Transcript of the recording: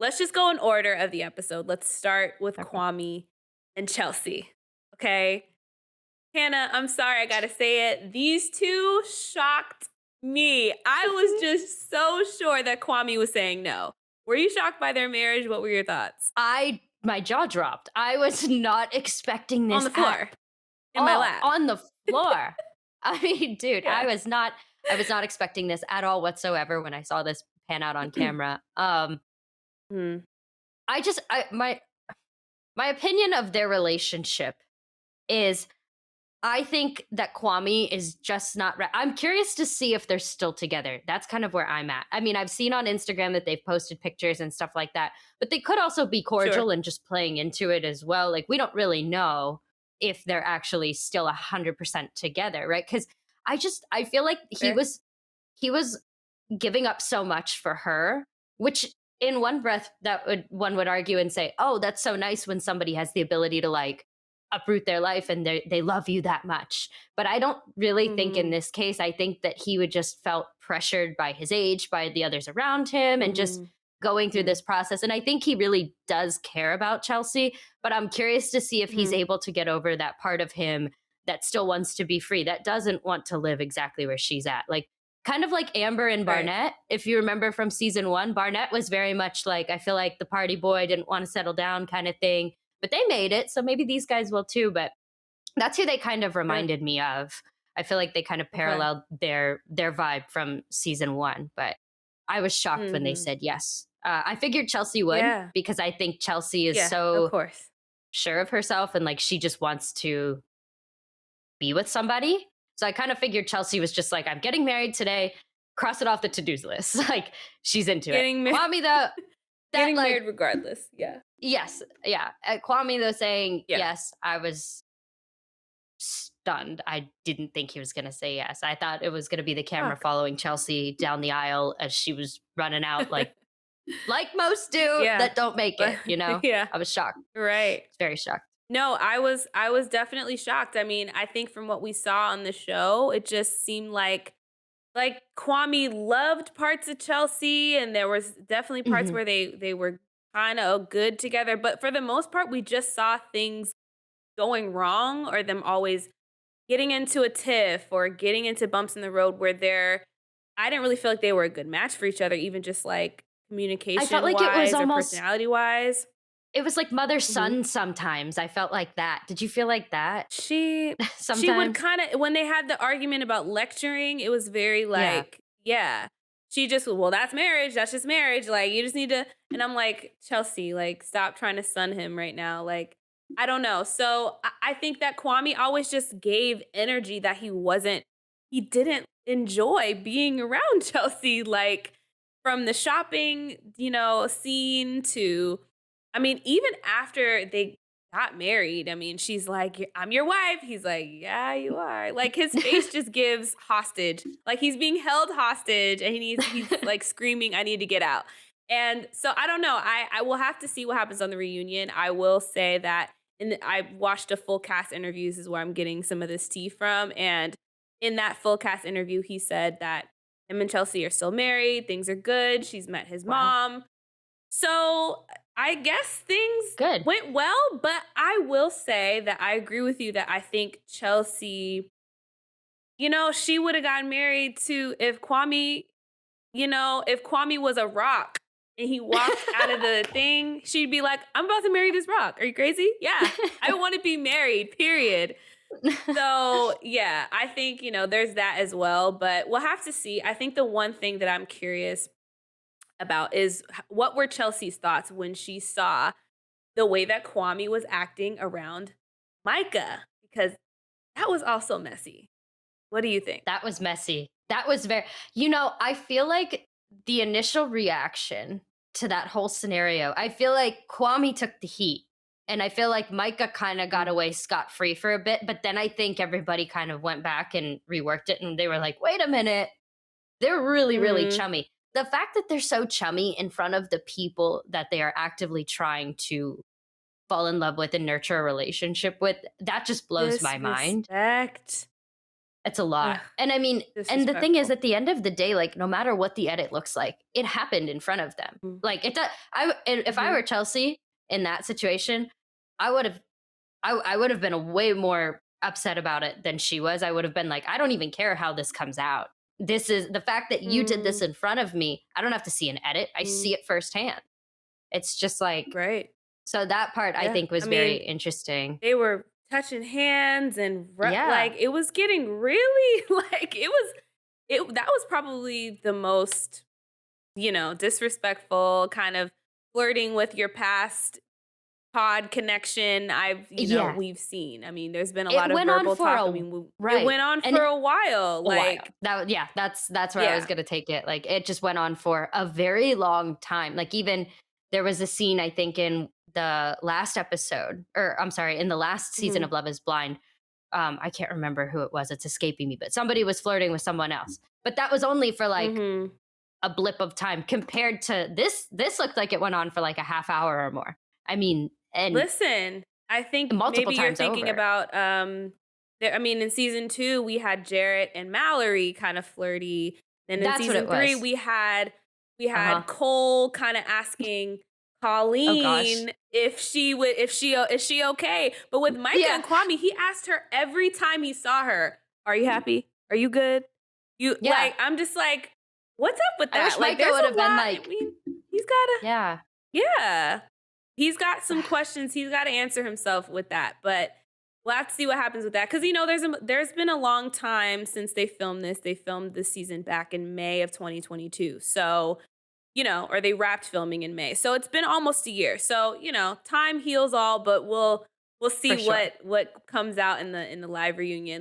let's just go in order of the episode. Let's start with Okay. Kwame and Chelsea. Okay. Hannah, I'm sorry, I gotta say it. These two shocked me. I was just so sure that Kwame was saying no. Were you shocked by their marriage? What were your thoughts? My jaw dropped. I was not expecting On this the at floor, in my all, lap. on the floor. I mean, dude, Yeah. I was not expecting this at all whatsoever when I saw this pan out on camera. Mm, I just I my opinion of their relationship is I think that Kwame is just not I'm curious to see if they're still together. That's kind of where I'm at. I mean, I've seen on Instagram that they've posted pictures and stuff like that, but they could also be sure. cordial and just playing into it as well. Like, we don't really know if they're actually still 100% together, right? Cuz I feel like Fair. he was giving up so much for her, which in one breath that would one would argue and say, "Oh, that's so nice when somebody has the ability to like uproot their life and they love you that much." But I don't really think in Mhm, this case, I think that he would just felt pressured by his age, by the others around him, and just mhm, going through mhm, this process. And I think he really does care about Chelsea, but I'm curious to see if he's mhm. able to get over that part of him that still wants to be free, that doesn't want to live exactly where she's at. Like, kind of like Amber and Right. Barnett. If you remember from season one, Barnett was very much like, I feel like the party boy didn't want to settle down kind of thing, but they made it. So maybe these guys will too. But that's who they kind of Sure. reminded me of. I feel like they kind of Okay. paralleled their vibe from season one, but I was shocked when they Mhm. said yes. I figured Chelsea would Yeah. because I think Chelsea is Yeah, of so course. sure of herself and like she just wants to be with somebody. So I kind of figured Chelsea was just like, I'm getting married today, cross it off the to-dos list. Like, she's into it. Getting mar Kwame though, that getting like, married regardless. Yeah. yes, yeah. Kwame though saying Yeah. yes, I was stunned. I didn't think he was going to say yes. I thought it was going to be the camera Shock. following Chelsea down the aisle as she was running out, like most do Yeah. that don't make But it. You know, yeah, I was shocked. right. Very shocked. No, I was definitely shocked. I mean, I think from what we saw on the show, it just seemed like Kwame loved parts of Chelsea and there was definitely parts Hmm. where they were kind of good together, but for the most part we just saw things going wrong or them always getting into a tiff or getting into bumps in the road where I didn't really feel like they were a good match for each other, even just like I felt like communication-wise or personality-wise. it was like mother Mhm. son sometimes. I felt like that. Did you feel like that She she would sometimes? kinda when they had the argument about lecturing, it was very Yeah. like, yeah. She just, "Well, that's marriage, that's just marriage, like, you just need to," and I'm like, "Chelsea, like, stop trying to sun him right now," like, I don't know. So, I think that Kwame always just gave energy that he didn't enjoy being around Chelsea, like, from the shopping, scene to I mean, even after they got married. I mean, she's like, I'm your wife." He's like, "Yeah, you are." Like his face just gives hostage. Like he's being held hostage and he's like screaming, "I need to get out." And so I don't know. I will have to see what happens on the reunion. I will say that I watched a full cast interviews is where I'm getting some of this tea from. And in that full cast interview, he said that him and Chelsea are still married, things are good. She's met his Wow. mom. So, I guess things Good. went well, but I will say that I agree with you that I think Chelsea, she would have gotten married to if Kwame was a rock and he walked out of the thing, she'd be like, "I'm about to marry this rock. Are you crazy?" Yeah. I want to be married, period. So, yeah, I think, there's that as well, but we'll have to see. I think the one thing that I'm curious about is what were Chelsea's thoughts when she saw the way that Kwame was acting around Micah? Because that was also messy. What do you think? That was messy. That was very, I feel like the initial reaction to that whole scenario, I feel like Kwame took the heat. And I feel like Micah kind of got Mm, away scot free for a bit. But then I think everybody kind of went back and reworked it. And they were like, wait a minute, they're really, really mhm. chummy. The fact that they're so chummy in front of the people that they are actively trying to fall in love with and nurture a relationship with, that just blows my mind. Disrespect. It's a lot. Ugh, And I mean, and the thing is, disrespectful. at the end of the day, like, no matter what the edit looks like, it happened in front of them. Mm, Like, it does. If I mhm. were Chelsea in that situation, I would have, I would have been a way more upset about it than she was. I would have been like, I don't even care how this comes out. This is the fact that you did this Mm, in front of me. I don't have to see an edit. I mm, see it firsthand. It's just like, right. so that part I Yeah. think I was very mean, interesting. they were touching hands and Yeah. like it was getting really like that was probably the most, disrespectful kind of flirting with your past pod connection Yeah. we've seen. I mean, there's been a It lot of went on verbal for talk. I a mean, it right. went on And for a while. a while. Like, Yeah, that's where I was yeah. gonna take it. Like it just went on for a very long time. Like even there was a scene I think in the last episode, or I'm sorry, in the last season Hmm. of Love Is Blind. I can't remember who it was. It's escaping me, but somebody was flirting with someone else. But that was only for like Hmm. a blip of time compared to this. This looked like it went on for like a half hour or more. I mean, and Listen, I think multiple maybe you're times thinking over. about I mean, in season 2 we had Jarrett and Mallory kind of flirty. Then in That's what season it 3 was. we Uh huh. had Cole kind of asking Oh gosh. Colleen if she okay. But with Micah Yeah. and Kwame, he asked her every time he saw her, "Are you happy? Are you good?" You Yeah. like I'm just like, "What's up with I wish that?" Like Micah there's would have a been lot. I like, mean, he's got to yeah. yeah. He's got some questions he's got to answer himself with that, but we'll have to see what happens with that because there's been a long time since they filmed this. They filmed this season back in May of 2022, so or they wrapped filming in May, so it's been almost a year. So time heals all, but we'll see For sure. what comes out in the live reunion.